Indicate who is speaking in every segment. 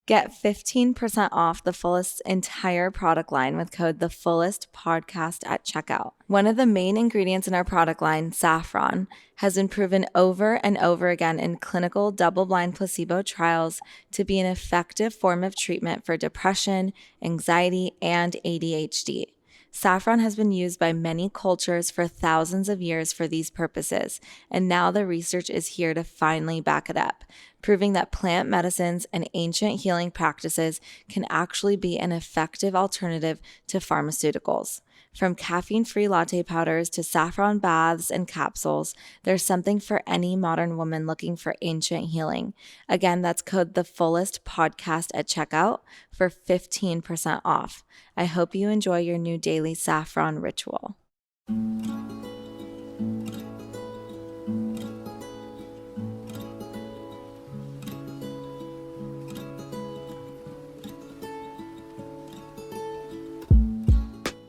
Speaker 1: Get 15% off the Fullest entire product line with code The Fullest Podcast at checkout. One of the main ingredients in our product line, saffron, has been proven over and over again in clinical double-blind placebo trials to be an effective form of treatment for depression, anxiety, and ADHD. Saffron has been used by many cultures for thousands of years for these purposes, and now the research is here to finally back it up, proving that plant medicines and ancient healing practices can actually be an effective alternative to pharmaceuticals. From caffeine-free latte powders to saffron baths and capsules, there's something for any modern woman looking for ancient healing. Again, that's code The Fullest Podcast at checkout for 15% off. I hope you enjoy your new daily saffron ritual.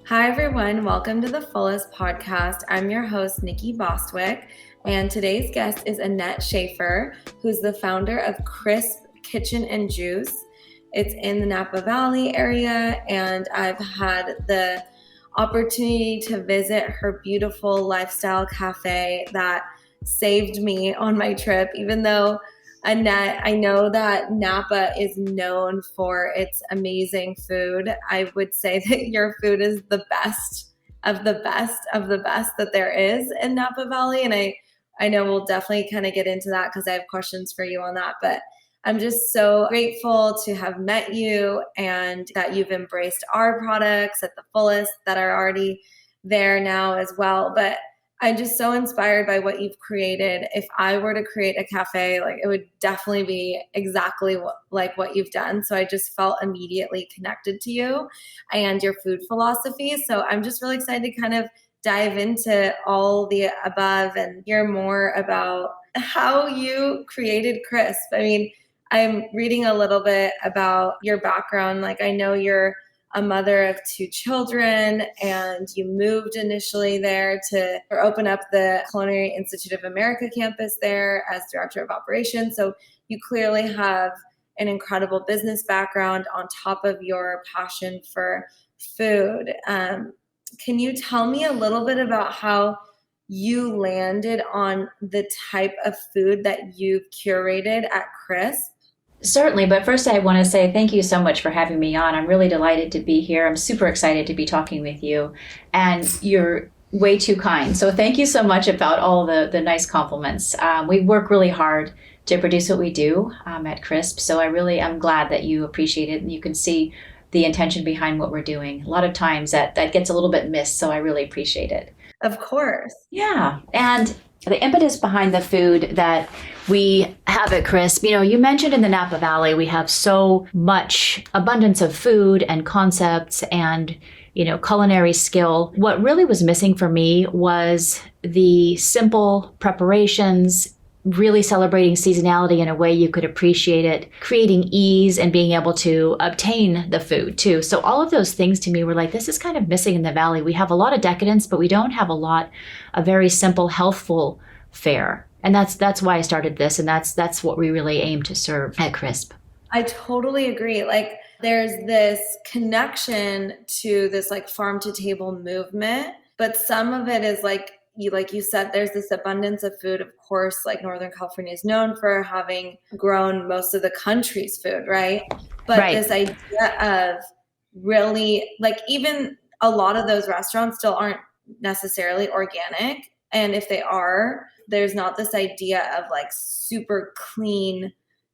Speaker 1: Hi, everyone. Welcome to the Fullest Podcast. I'm your host, Nikki Bostwick, and today's guest is Annette Shafer, who's the founder of Crisp Kitchen and Juice. It's in the Napa Valley area, and I've had the opportunity to visit her beautiful lifestyle cafe that saved me on my trip, even though Annette, I know that Napa is known for its amazing food. I would say that your food is the best of the best of the best that there is in Napa Valley. And I know we'll definitely kind of get into that because I have questions for you on that. But I'm just so grateful to have met you and that you've embraced our products at the fullest that are already there now as well. But I'm just so inspired by what you've created. If I were to create a cafe, it would definitely be exactly what you've done. So I just felt immediately connected to you and your food philosophy. So I'm just really excited to kind of dive into all the above and hear more about how you created Crisp. I mean, I'm reading a little bit about your background. I know you're a mother of 2 children, and you moved initially there to open up the Culinary Institute of America campus there as director of operations. So you clearly have an incredible business background on top of your passion for food. Can you tell me a little bit about how you landed on the type of food that you've curated at Crisp?
Speaker 2: Certainly, but first I want to say thank you so much for having me on. I'm really delighted to be here. I'm super excited to be talking with you, and you're way too kind. So thank you so much about all the nice compliments. We work really hard to produce what we do at Crisp, so I really am glad that you appreciate it and you can see the intention behind what we're doing. A lot of times that gets a little bit missed, so I really appreciate it.
Speaker 1: Of course.
Speaker 2: Yeah, and the impetus behind the food that we have at Crisp, you mentioned in the Napa Valley, we have so much abundance of food and concepts and, culinary skill. What really was missing for me was the simple preparations, really celebrating seasonality in a way you could appreciate it, creating ease and being able to obtain the food too. So all of those things to me were this is kind of missing in the Valley. We have a lot of decadence, but we don't have a lot of very simple, healthful fare. And that's why I started this. And that's what we really aim to serve at Crisp.
Speaker 1: I totally agree. There's this connection to this farm to table movement, but some of it is like you said, there's this abundance of food. Of course, Northern California is known for having grown most of the country's food, right? But
Speaker 2: right.
Speaker 1: This idea of really, even a lot of those restaurants still aren't necessarily organic. And if they are, there's not this idea of super clean,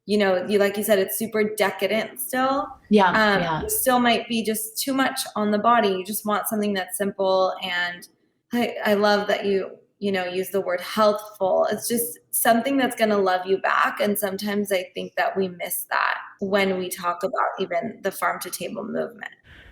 Speaker 1: like you said, it's super decadent still.
Speaker 2: Yeah.
Speaker 1: It still might be just too much on the body. You just want something that's simple. And I love that you use the word healthful. It's just something that's going to love you back. And sometimes I think that we miss that when we talk about even the farm to table movement.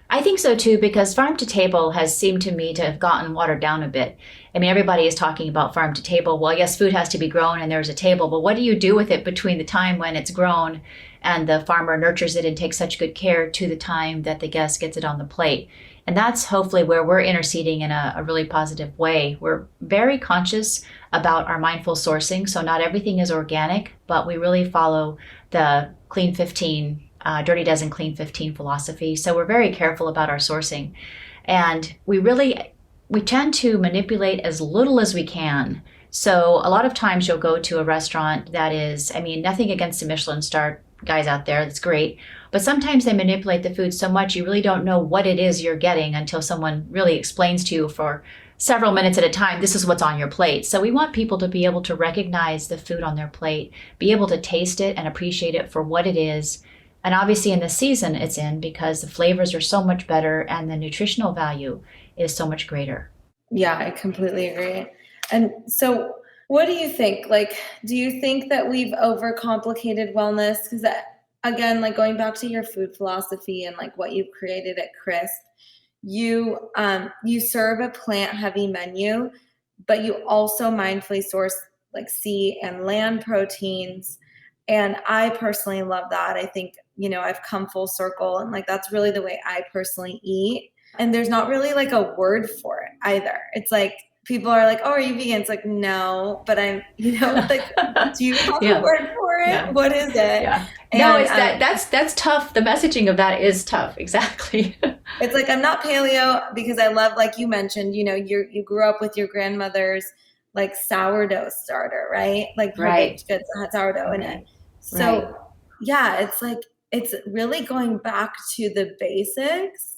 Speaker 2: I think so too, because farm to table has seemed to me to have gotten watered down a bit. I mean, everybody is talking about farm to table. Well, yes, food has to be grown and there's a table, but what do you do with it between the time when it's grown and the farmer nurtures it and takes such good care to the time that the guest gets it on the plate? And that's hopefully where we're interceding in a really positive way. We're very conscious about our mindful sourcing. So not everything is organic, but we really follow the Clean 15 Dirty Dozen Clean 15 philosophy. So we're very careful about our sourcing. And we tend to manipulate as little as we can. So a lot of times you'll go to a restaurant that is, nothing against the Michelin star guys out there, that's great. But sometimes they manipulate the food so much you really don't know what it is you're getting until someone really explains to you for several minutes at a time, this is what's on your plate. So we want people to be able to recognize the food on their plate, be able to taste it and appreciate it for what it is. And obviously in the season it's in, because the flavors are so much better and the nutritional value is so much greater.
Speaker 1: Yeah, I completely agree. And so what do you think? Do you think that we've overcomplicated wellness? Because again, going back to your food philosophy and what you've created at Crisp, you serve a plant-heavy menu, but you also mindfully source sea and land proteins. And I personally love that. I think, I've come full circle, and that's really the way I personally eat. And there's not really a word for it either. It's people are oh, are you vegan? It's no, but I'm, do you have a word for it? Yeah. What is it?
Speaker 2: Yeah. And, no, it's that's tough. The messaging of that is tough. Exactly.
Speaker 1: It's I'm not paleo because I love, you mentioned, you grew up with your grandmother's sourdough starter, right?
Speaker 2: Right.
Speaker 1: Good sourdough in it. So yeah, it's really going back to the basics.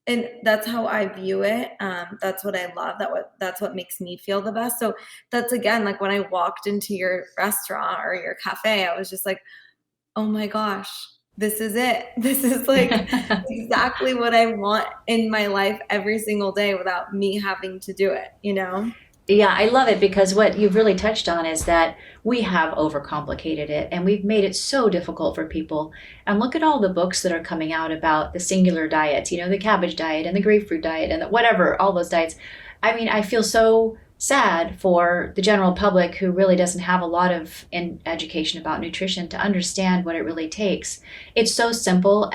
Speaker 1: And that's how I view it. That's what I love. That's what makes me feel the best. So that's, again, when I walked into your restaurant or your cafe, I was just oh my gosh, this is it. This is exactly what I want in my life every single day without me having to do it,
Speaker 2: Yeah, I love it, because what you've really touched on is that we have overcomplicated it and we've made it so difficult for people. And look at all the books that are coming out about the singular diets, the cabbage diet and the grapefruit diet and whatever, all those diets. I feel so sad for the general public who really doesn't have a lot of education about nutrition to understand what it really takes. It's so simple.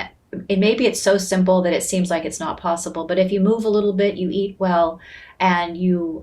Speaker 2: And maybe it's so simple that it seems like it's not possible. But if you move a little bit, you eat well, and you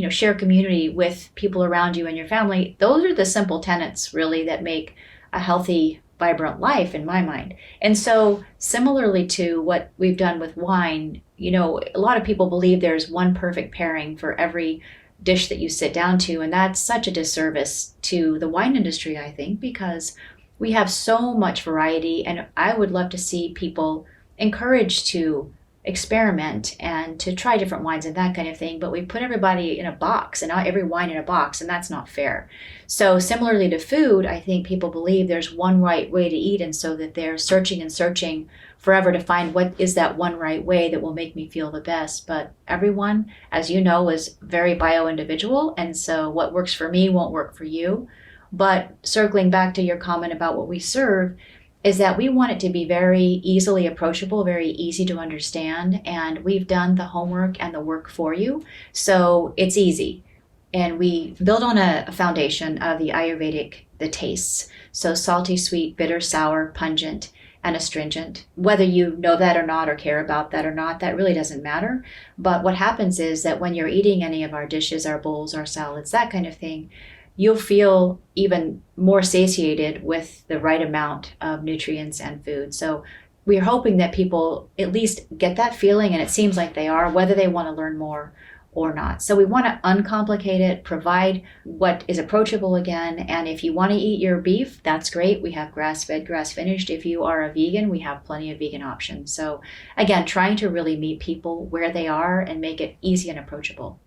Speaker 2: share community with people around you and your family, those are the simple tenets really that make a healthy, vibrant life in my mind. And so similarly to what we've done with wine, a lot of people believe there's one perfect pairing for every dish that you sit down to. And that's such a disservice to the wine industry, I think, because we have so much variety, and I would love to see people encouraged to experiment and to try different wines and that kind of thing. But we put everybody in a box, and not every wine in a box, and that's not fair. So similarly to food, I think people believe there's one right way to eat, and so that they're searching and searching forever to find what is that one right way that will make me feel the best. But everyone, as you know, is very bio-individual, and so what works for me won't work for you. But circling back to your comment about what we serve, is that we want it to be very easily approachable, very easy to understand. And we've done the homework and the work for you, so it's easy. And we build on a foundation of the Ayurvedic, the tastes. So salty, sweet, bitter, sour, pungent, and astringent. Whether you know that or not, or care about that or not, that really doesn't matter. But what happens is that when you're eating any of our dishes, our bowls, our salads, that kind of thing, you'll feel even more satiated with the right amount of nutrients and food. So we're hoping that people at least get that feeling, and it seems like they are, whether they want to learn more or not. So we want to uncomplicate it, provide what is approachable again. And if you want to eat your beef, that's great. We have grass-fed, grass-finished. If you are a vegan, we have plenty of vegan options. So again, trying to really meet people where they are and make it easy and approachable.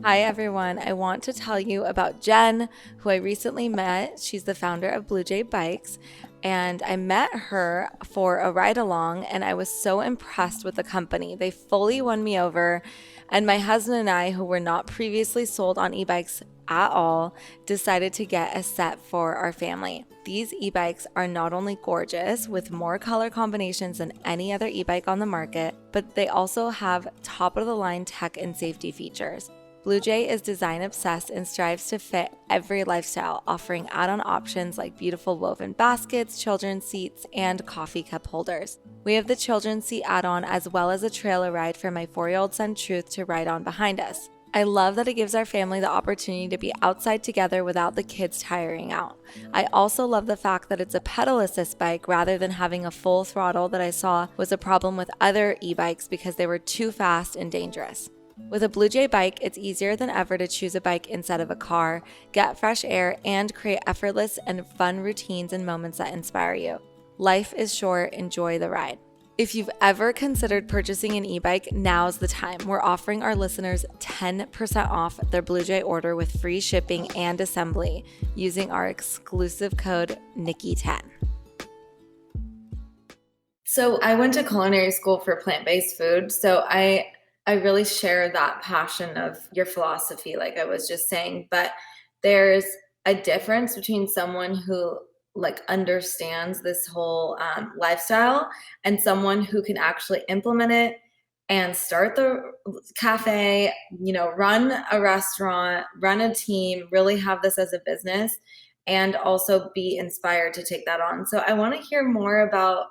Speaker 1: Hi everyone, I want to tell you about Jen, who I recently met. She's the founder of Blue Jay Bikes, and I met her for a ride along, and I was so impressed with the company. They fully won me over, and my husband and I, who were not previously sold on e-bikes at all, decided to get a set for our family. These e-bikes are not only gorgeous with more color combinations than any other e-bike on the market, but they also have top-of-the-line tech and safety features. Blue Jay is design obsessed and strives to fit every lifestyle, offering add-on options like beautiful woven baskets, children's seats, and coffee cup holders. We have the children's seat add-on as well as a trailer ride for my 4-year-old son Truth to ride on behind us. I love that it gives our family the opportunity to be outside together without the kids tiring out. I also love the fact that it's a pedal assist bike rather than having a full throttle that I saw was a problem with other e-bikes because they were too fast and dangerous. With a Blue Jay bike, it's easier than ever to choose a bike instead of a car, get fresh air, and create effortless and fun routines and moments that inspire you. Life is short, enjoy the ride. If you've ever considered purchasing an e-bike, now's the time. We're offering our listeners 10% off their Blue Jay order with free shipping and assembly using our exclusive code Nikki10. So I went to culinary school for plant-based food, so I really share that passion of your philosophy, like I was just saying, but there's a difference between someone who understands this whole lifestyle and someone who can actually implement it and start the cafe, run a restaurant, run a team, really have this as a business, and also be inspired to take that on. So I want to hear more about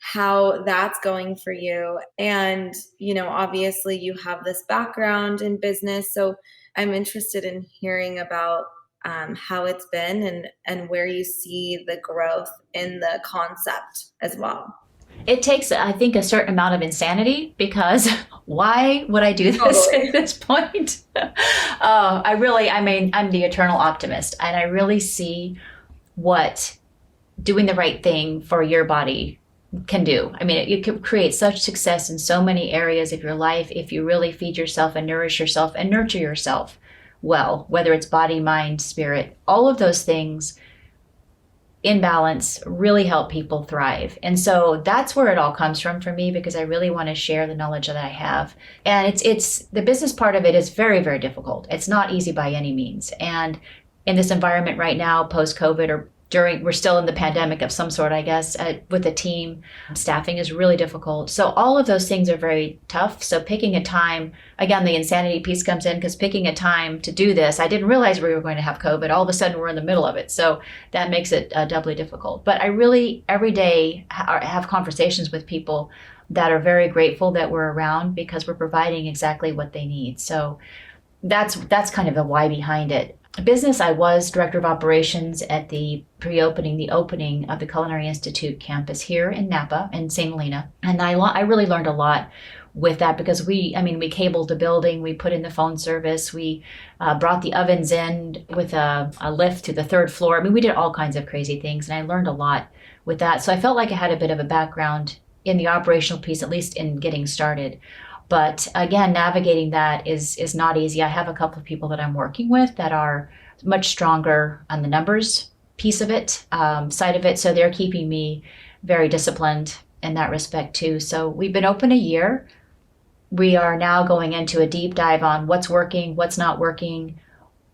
Speaker 1: how that's going for you. And, obviously you have this background in business. So I'm interested in hearing about how it's been and where you see the growth in the concept as well.
Speaker 2: It takes, I think, a certain amount of insanity because why would I do this at this point? I'm the eternal optimist, and I really see what doing the right thing for your body can do. I mean, you can create such success in so many areas of your life if you really feed yourself and nourish yourself and nurture yourself well, whether it's body, mind, spirit, all of those things in balance really help people thrive. And so that's where it all comes from for me, because I really want to share the knowledge that I have. And it's the business part of it is very, very difficult. It's not easy by any means. And in this environment right now, post-COVID or we're still in the pandemic of some sort, I guess, with the team, staffing is really difficult. So all of those things are very tough. So picking a time, again, the insanity piece comes in because picking a time to do this, I didn't realize we were going to have COVID. All of a sudden we're in the middle of it. So that makes it doubly difficult. But I really, every day, have conversations with people that are very grateful that we're around because we're providing exactly what they need. So that's kind of the why behind it. Business, I was director of operations at the opening of the Culinary Institute campus here in Napa and St. Helena. And I really learned a lot with that because we cabled the building, we put in the phone service, we brought the ovens in with a lift to the third floor. I mean, we did all kinds of crazy things, and I learned a lot with that. So I felt like I had a bit of a background in the operational piece, at least in getting started. But again, navigating that is not easy. I have a couple of people that I'm working with that are much stronger on the numbers piece of it, side of it. So they're keeping me very disciplined in that respect too. So we've been open a year. We are now going into a deep dive on what's working, what's not working,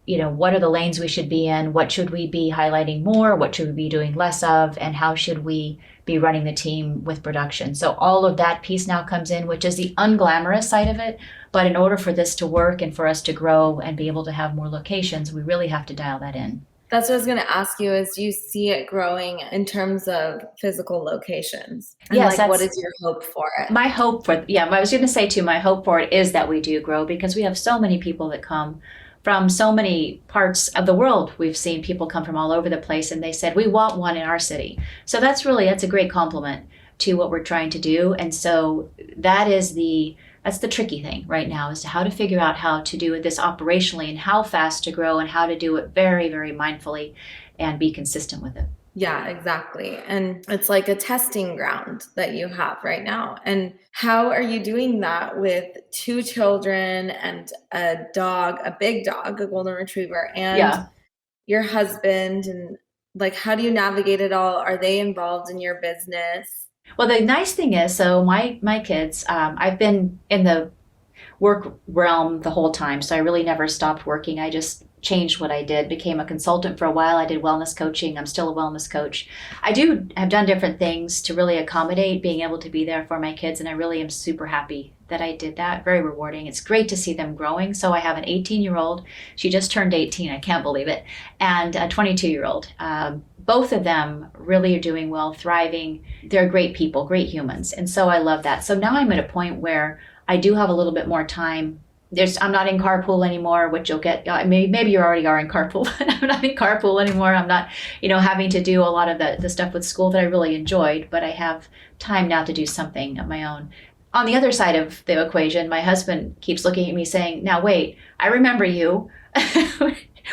Speaker 2: what are the lanes we should be in, what should we be highlighting more, what should we be doing less of, and how should we be running the team with production. So all of that piece now comes in, which is the unglamorous side of it. But in order for this to work and for us to grow and be able to have more locations, we really have to dial that in.
Speaker 1: That's what I was going to ask you, is do you see it growing in terms of physical locations? And
Speaker 2: yes.
Speaker 1: What is your hope for it?
Speaker 2: My hope for, I was going to say too, my hope for it is that we do grow because we have so many people that come from so many parts of the world. We've seen people come from all over the place and they said, we want one in our city. So that's a great compliment to what we're trying to do. And so that's the tricky thing right now, is to how to figure out how to do this operationally and how fast to grow and how to do it very, very mindfully and be consistent with it.
Speaker 1: Yeah, exactly. And it's like a testing ground that you have right now. And how are you doing that with 2 children and a dog, a big dog, a golden retriever, and your husband? And how do you navigate it all? Are they involved in your business?
Speaker 2: Well, the nice thing is, so my kids, I've been in the work realm the whole time. So I really never stopped working. I just changed what I did, became a consultant for a while. I did wellness coaching. I'm still a wellness coach. Have done different things to really accommodate being able to be there for my kids. And I really am super happy that I did that. Very rewarding. It's great to see them growing. So I have an 18-year-old. She just turned 18. I can't believe it. And a 22-year-old. Both of them really are doing well, thriving. They're great people, great humans. And so I love that. So now I'm at a point where I do have a little bit more time I'm not in carpool anymore, which you'll get, maybe you already are in carpool, but I'm not in carpool anymore. I'm not, having to do a lot of the stuff with school that I really enjoyed, but I have time now to do something of my own. On the other side of the equation, my husband keeps looking at me saying, now wait, I remember you.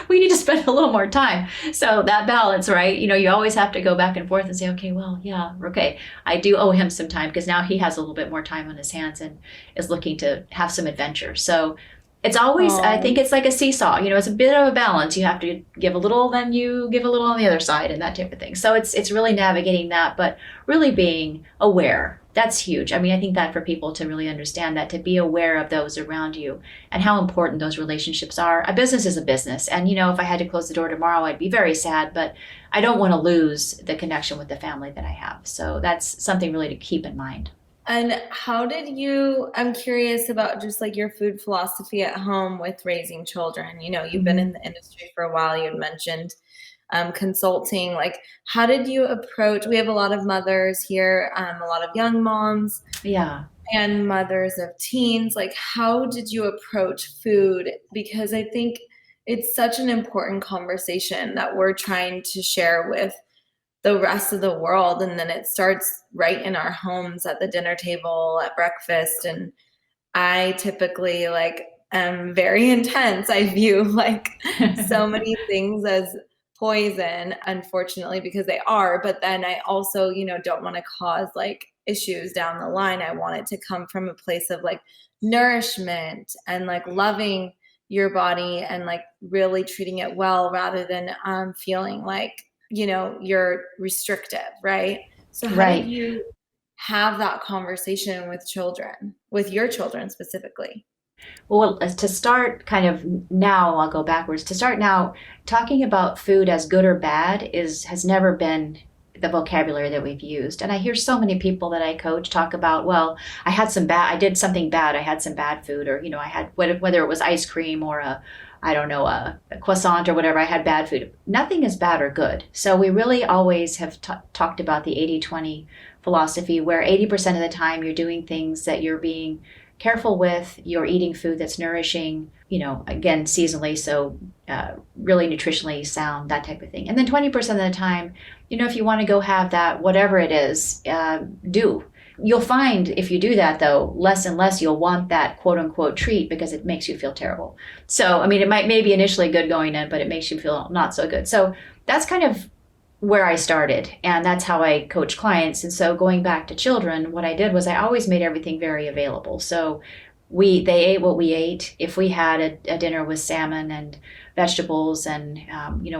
Speaker 2: We need to spend a little more time. So that balance, right? You always have to go back and forth and say, okay, well, yeah, okay. I do owe him some time because now he has a little bit more time on his hands and is looking to have some adventure. So it's always, I think it's like a seesaw, it's a bit of a balance. You have to give a little, then you give a little on the other side and that type of thing. So it's really navigating that, but really being aware. That's huge. I think that for people to really understand that, to be aware of those around you and how important those relationships are. A business is a business. And, if I had to close the door tomorrow, I'd be very sad, but I don't want to lose the connection with the family that I have. So that's something really to keep in mind.
Speaker 1: And I'm curious about just like your food philosophy at home with raising children. You've been in the industry for a while. You had mentioned consulting. Like, how did you approach? We have a lot of mothers here, a lot of young moms, and mothers of teens. Like, how did you approach food? Because I think it's such an important conversation that we're trying to share with the rest of the world, and then it starts right in our homes at the dinner table, at breakfast. And I typically am very intense. I view so many things as poison, unfortunately, because they are. But then I also, don't want to cause issues down the line. I want it to come from a place of nourishment and loving your body and really treating it well, rather than feeling you're restrictive, right? So how did you have that conversation with your children specifically?
Speaker 2: Well, to start kind of now, I'll go backwards. To start now, talking about food as good or bad has never been the vocabulary that we've used. And I hear so many people that I coach talk about, well, I did something bad. I had some bad food, or, I had, whether it was ice cream or a croissant or whatever, I had bad food. Nothing is bad or good. So we really always have talked about the 80-20 philosophy, where 80% of the time you're doing things that you're being careful with, you're eating food that's nourishing, again, seasonally, so really nutritionally sound, that type of thing. And then 20% of the time, if you want to go have that, whatever it is, do. You'll find if you do that, though, less and less you'll want that quote unquote treat because it makes you feel terrible. So, it might maybe initially good going in, but it makes you feel not so good. So that's kind of where I started, and that's how I coach clients. And so going back to children, what I did was I always made everything very available. So they ate what we ate. If we had a dinner with salmon and vegetables and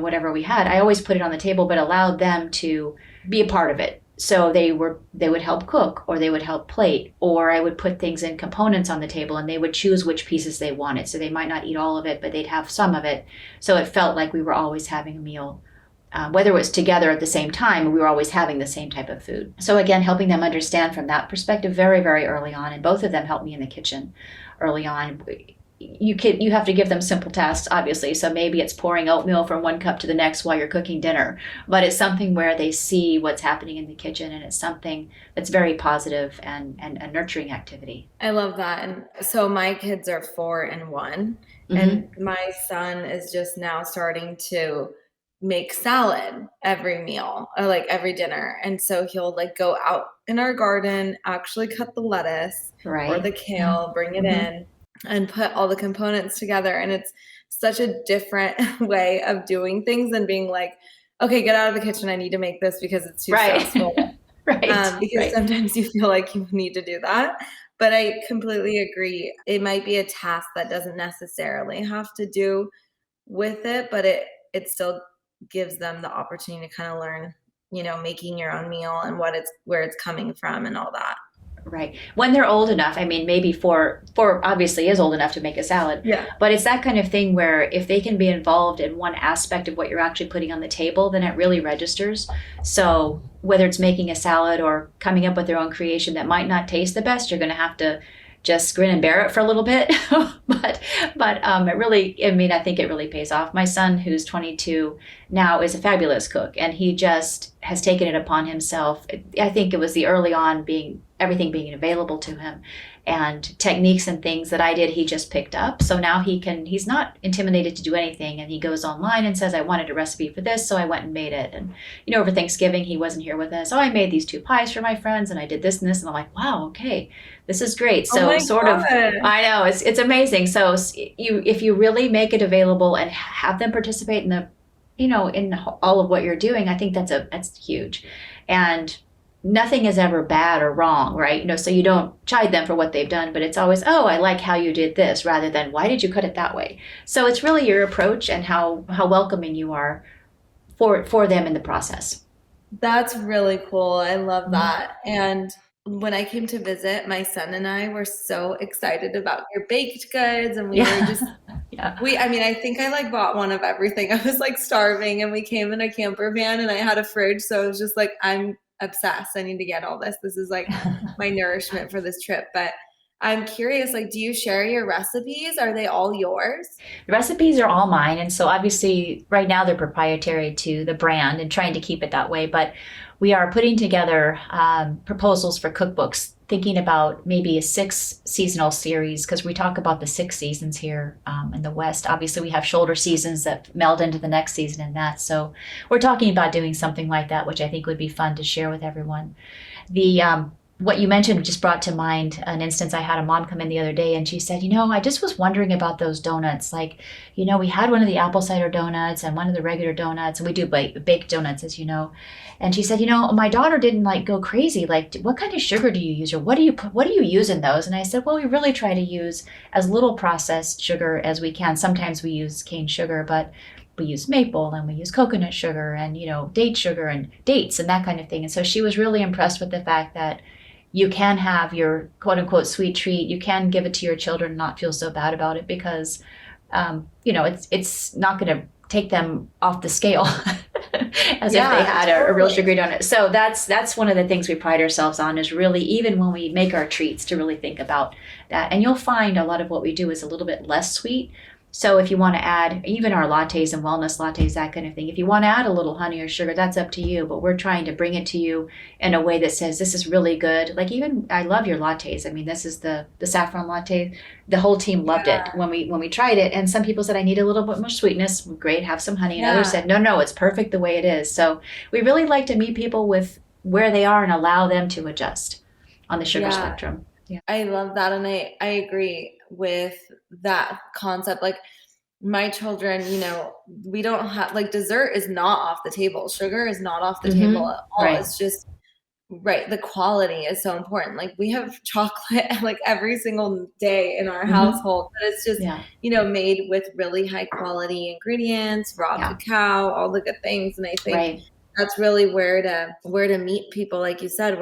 Speaker 2: whatever we had, I always put it on the table, but allowed them to be a part of it. So they would help cook, or they would help plate, or I would put things in components on the table and they would choose which pieces they wanted. So they might not eat all of it, but they'd have some of it. So it felt like we were always having a meal. Whether it was together at the same time, we were always having the same type of food. So again, helping them understand from that perspective very, very early on. And both of them helped me in the kitchen early on. You have to give them simple tasks, obviously. So maybe it's pouring oatmeal from one cup to the next while you're cooking dinner. But it's something where they see what's happening in the kitchen, and it's something that's very positive and a nurturing activity.
Speaker 1: I love that. And so my kids are 4 and 1. Mm-hmm. And my son is just now starting to make salad every meal, or every dinner. And so he'll go out in our garden, actually cut the lettuce or the kale, bring it in and put all the components together. And it's such a different way of doing things than being okay, get out of the kitchen. I need to make this because it's too stressful. Because sometimes you feel like you need to do that. But I completely agree. It might be a task that doesn't necessarily have to do with it, but it still gives them the opportunity to kind of learn, making your own meal and where it's coming from and all that.
Speaker 2: Right. When they're old enough, maybe four obviously is old enough to make a salad.
Speaker 1: Yeah.
Speaker 2: But it's that kind of thing where if they can be involved in one aspect of what you're actually putting on the table, then it really registers. So whether it's making a salad or coming up with their own creation that might not taste the best, you're going to have to just grin and bear it for a little bit. but it really, I think it really pays off. My son, who's 22, now is a fabulous cook, and he just has taken it upon himself. I think it was the early on everything being available to him, and techniques and things that I did, he just picked up. So now he's not intimidated to do anything, and he goes online and says, I wanted a recipe for this, so I went and made it. And over Thanksgiving, he wasn't here with us. Oh, I made these 2 pies for my friends, and I did this and this, and I'm like, wow, okay, this is great. So I know it's amazing. So if you really make it available and have them participate in the in all of what you're doing, I think that's huge. And nothing is ever bad or wrong, right? So you don't chide them for what they've done, but it's always, oh, I like how you did this, rather than why did you cut it that way? So it's really your approach and how welcoming you are for them in the process.
Speaker 1: That's really cool. I love that. And when I came to visit, my son and I were so excited about your baked goods, and we were just I think I bought one of everything. I was starving, and we came in a camper van, and I had a fridge, so I was just I'm obsessed. I need to get all this. This is my nourishment for this trip. But I'm curious, do you share your recipes? Are they all yours?
Speaker 2: The recipes are all mine. And so obviously right now they're proprietary to the brand and trying to keep it that way. But we are putting together proposals for cookbooks, thinking about maybe a 6 seasonal series, because we talk about the 6 seasons here in the West. Obviously, we have shoulder seasons that meld into the next season and that. So we're talking about doing something like that, which I think would be fun to share with everyone. What you mentioned just brought to mind an instance. I had a mom come in the other day, and she said, I just was wondering about those donuts. We had one of the apple cider donuts and one of the regular donuts, and we do baked donuts, as you know. And she said, my daughter didn't go crazy. What kind of sugar do you use, or what do you use in those? And I said, well, we really try to use as little processed sugar as we can. Sometimes we use cane sugar, but we use maple, and we use coconut sugar, and date sugar and dates and that kind of thing. And so she was really impressed with the fact that you can have your quote unquote sweet treat. You can give it to your children and not feel so bad about it, because, it's not going to take them off the scale as if they had a real sugary donut. So that's one of the things we pride ourselves on, is really, even when we make our treats, to really think about that. And you'll find a lot of what we do is a little bit less sweet. So if you want to add, even our lattes and wellness lattes, that kind of thing, if you want to add a little honey or sugar, that's up to you. But we're trying to bring it to you in a way that says, this is really good. Even, I love your lattes. I mean, this is the saffron latte. The whole team loved it when we tried it. And some people said, I need a little bit more sweetness. Great, have some honey. And others said, no, it's perfect the way it is. So we really like to meet people with where they are and allow them to adjust on the sugar spectrum. Yeah.
Speaker 1: I love that. And I agree with that concept. My children, we don't have, dessert is not off the table. Sugar is not off the table at all. Right. It's just, the quality is so important. We have chocolate every single day in our household, but it's just, made with really high quality ingredients, raw cacao, all the good things. And I think that's really where to meet people, like you said,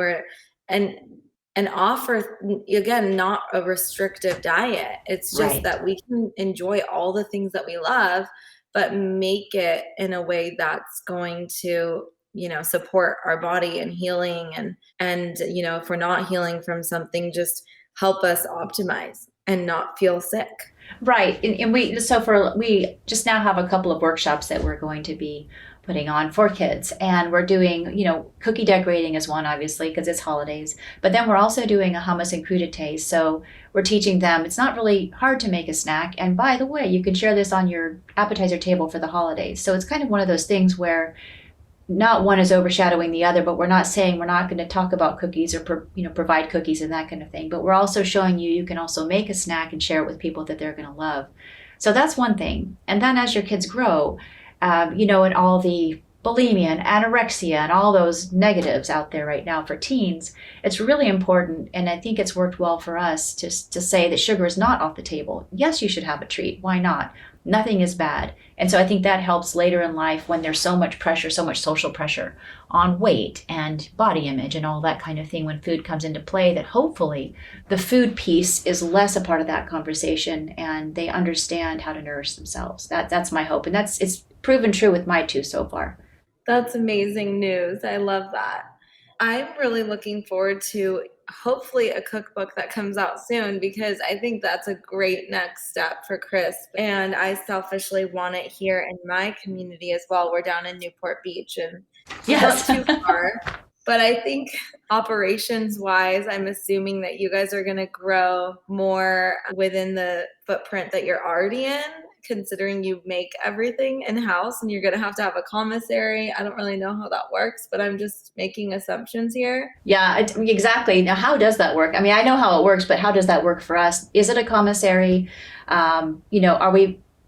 Speaker 1: and offer, again, not a restrictive diet. It's just that we can enjoy all the things that we love, but make it in a way that's going to, support our body and healing. And if we're not healing from something, just help us optimize and not feel sick.
Speaker 2: Right. And we just now have a couple of workshops that we're going to be putting on for kids, and we're doing, cookie decorating is one, obviously, because it's holidays, but then we're also doing a hummus and crudités. So we're teaching them, it's not really hard to make a snack, and by the way, you can share this on your appetizer table for the holidays. So it's kind of one of those things where not one is overshadowing the other, but we're not saying we're not going to talk about cookies or provide cookies and that kind of thing, but we're also showing you can also make a snack and share it with people that they're going to love. So that's one thing. And then as your kids grow, and all the bulimia and anorexia and all those negatives out there right now for teens, it's really important. And I think it's worked well for us to say that sugar is not off the table. Yes, you should have a treat. Why not? Nothing is bad. And so I think that helps later in life when there's so much pressure, so much social pressure on weight and body image and all that kind of thing, when food comes into play, that hopefully the food piece is less a part of that conversation and they understand how to nourish themselves. That's my hope. And it's proven true with my 2 so far.
Speaker 1: That's amazing news. I love that. I'm really looking forward to hopefully a cookbook that comes out soon, because I think that's a great next step for Crisp. And I selfishly want it here in my community as well. We're down in Newport Beach and it's
Speaker 2: Yes.
Speaker 1: not too far. But I think operations wise, I'm assuming that you guys are going to grow more within the footprint that you're already in, considering you make everything in-house and you're going to have a commissary. I don't really know how that works, but I'm just making assumptions here.
Speaker 2: Yeah, exactly. Now, how does that work? I mean, I know how it works, but how does that work for us? Is it a commissary?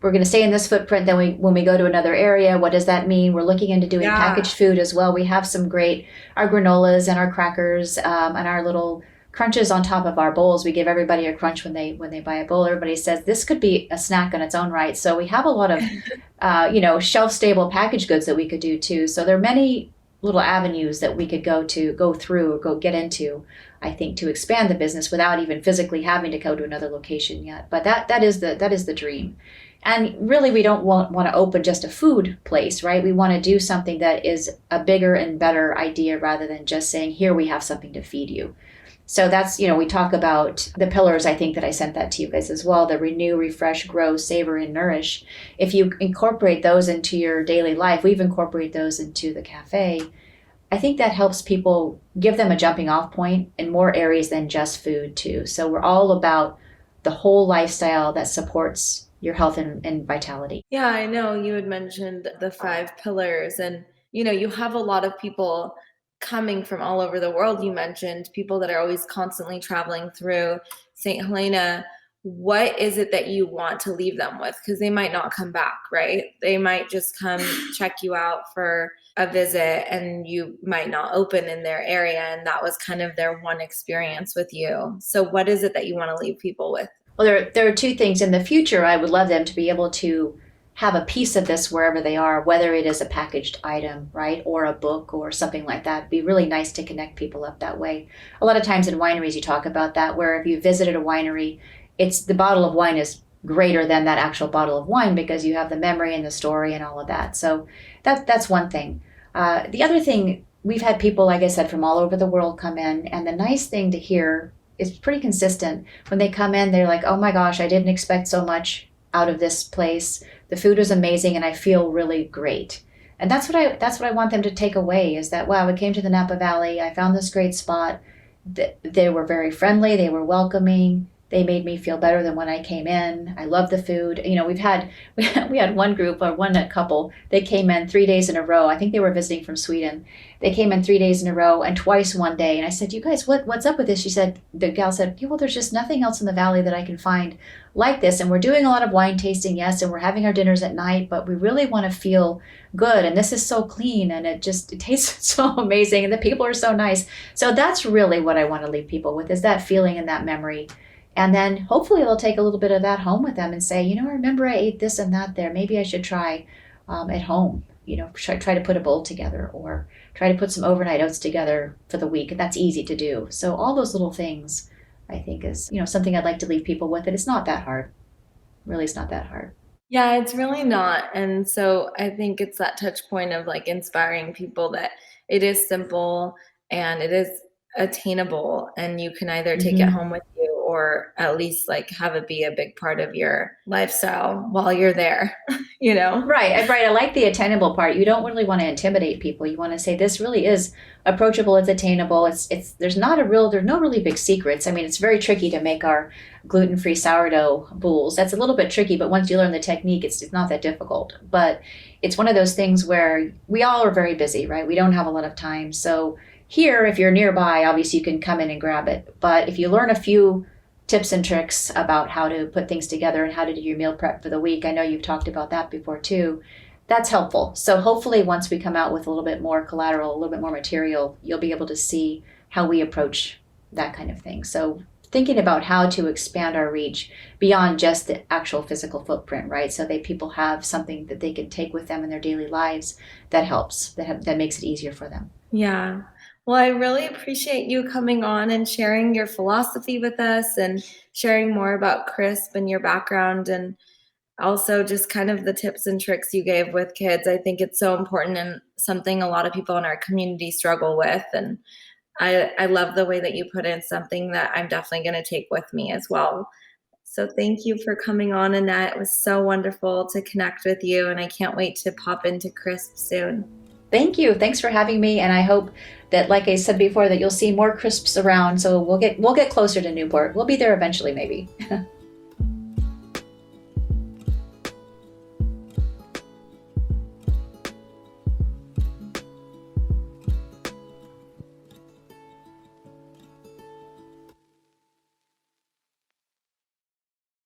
Speaker 2: We're going to stay in this footprint, then when we go to another area, what does that mean? We're looking into doing packaged food as well. We have some our granolas and our crackers and our little crunches on top of our bowls. We give everybody a crunch when they buy a bowl. Everybody says this could be a snack on its own right. So we have a lot of shelf stable packaged goods that we could do too. So there are many little avenues that we could go through or go get into, I think, to expand the business without even physically having to go to another location yet. But that is the dream. And really, we don't want to open just a food place, right? We want to do something that is a bigger and better idea rather than just saying, here, we have something to feed you. So that's, we talk about the pillars. I think that I sent that to you guys as well, the renew, refresh, grow, savor, and nourish. If you incorporate those into your daily life, we've incorporated those into the cafe. I think that helps people, give them a jumping off point in more areas than just food too. So we're all about the whole lifestyle that supports your health and vitality.
Speaker 1: Yeah, I know you had mentioned the 5 pillars, and you have a lot of people coming from all over the world. You mentioned people that are always constantly traveling through St. Helena. What is it that you want to leave them with? Because they might not come back, right? They might just come check you out for a visit and you might not open in their area, and that was kind of their one experience with you. So what is it that you want to leave people with?
Speaker 2: Well, there are 2 things. In the future, I would love them to be able to have a piece of this wherever they are, whether it is a packaged item, right, or a book or something like that. It'd be really nice to connect people up that way. A lot of times in wineries, you talk about that, where if you visited a winery, it's the bottle of wine is greater than that actual bottle of wine because you have the memory and the story and all of that. So that's one thing. The other thing, we've had people, like I said, from all over the world come in, and the nice thing to hear is pretty consistent. When they come in, they're like, oh my gosh, I didn't expect so much out of this place. The food was amazing and I feel really great. And that's what I want them to take away, is that, wow, I came to the Napa Valley, I found this great spot. They were very friendly, they were welcoming. They made me feel better than when I came in. I love the food. We had one group or one couple. They came in 3 days in a row. I think they were visiting from Sweden. They came in 3 days in a row and twice one day. And I said, "You guys, what's up with this?" The gal said, "Yeah, well, there's just nothing else in the valley that I can find like this. And we're doing a lot of wine tasting, yes, and we're having our dinners at night, but we really want to feel good. And this is so clean, and it tastes so amazing, and the people are so nice." So that's really what I want to leave people with, is that feeling and that memory. And then hopefully they'll take a little bit of that home with them and say, I remember I ate this and that there. Maybe I should try at home, try to put a bowl together or try to put some overnight oats together for the week. And that's easy to do. So all those little things, I think, is, something I'd like to leave people with. And it's not that hard. Really, it's not that hard.
Speaker 1: Yeah, it's really not. And so I think it's that touch point of like inspiring people that it is simple and it is attainable, and you can either take it home with you or at least like have it be a big part of your lifestyle while you're there,
Speaker 2: Right. I like the attainable part. You don't really want to intimidate people. You want to say this really is approachable, it's attainable. There's no really big secrets. I mean, it's very tricky to make our gluten-free sourdough boules. That's a little bit tricky, but once you learn the technique, it's not that difficult. But it's one of those things where we all are very busy, right? We don't have a lot of time. So here, if you're nearby, obviously you can come in and grab it. But if you learn a few tips and tricks about how to put things together and how to do your meal prep for the week, I know you've talked about that before too, that's helpful. So hopefully once we come out with a little bit more collateral, a little bit more material, you'll be able to see how we approach that kind of thing. So thinking about how to expand our reach beyond just the actual physical footprint, right? So that people have something that they can take with them in their daily lives that helps, that makes it easier for them.
Speaker 1: Yeah. Well, I really appreciate you coming on and sharing your philosophy with us and sharing more about Crisp and your background. And also just kind of the tips and tricks you gave with kids. I think it's so important and something a lot of people in our community struggle with. And I love the way that you put in something that I'm definitely going to take with me as well. So thank you for coming on, Annette. It was so wonderful to connect with you, and I can't wait to pop into Crisp soon.
Speaker 2: Thank you. Thanks for having me. And I hope that, like I said before, that you'll see more Crisps around. So we'll get closer to Newport. We'll be there eventually, maybe.